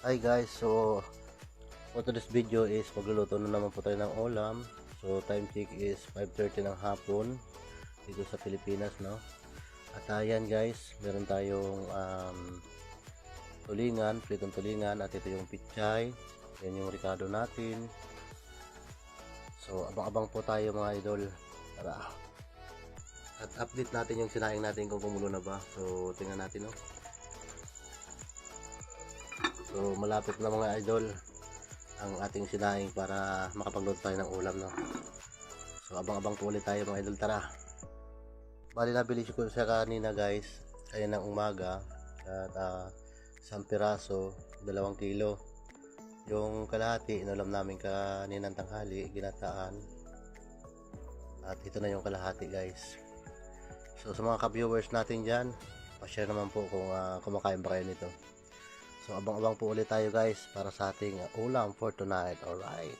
Hi guys, so for today's video is magluluto na naman po tayo ng ulam. So time check is 5:30 ng hapon dito sa Pilipinas, no? At ayan guys, meron tayong tulingan, pritong tulingan, at ito yung pichay. Yan yung ricado natin. So abang-abang po tayo mga idol. Tara. At update natin yung sinaing natin kung kumulo na ba. So tingnan natin, no? So malapit na mga idol ang ating sinaing para makapagluto tayo ng ulam, no? So abang-abang po ulit tayo mga idol, tara. Bali nabili ko siya kanina guys, kaya ng umaga. At isang piraso, 2 kilo. Yung kalahati inulam namin kaninang tanghali, ginataan. At ito na yung kalahati guys. So sa mga ka-viewers natin dyan, pa-share naman po kung kumakain ba kayo nito. So abang-abang po ulit tayo guys para sa ating ulam for tonight. Alright.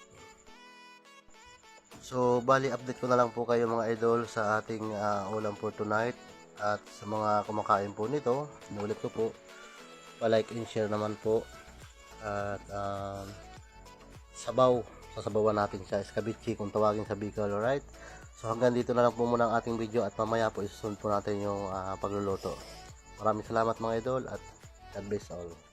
So bali update ko na lang po kayo mga idol sa ating ulam for tonight. At sa mga kumakain po nito, inulit ko po, pa-like and share naman po. At sabaw, sasabawan natin siya, escabeche kung tawagin sa Bicol. Alright. So hanggang dito na lang po muna ang ating video at mamaya po isusunod po natin yung pagluluto. Maraming salamat mga idol at God bless all.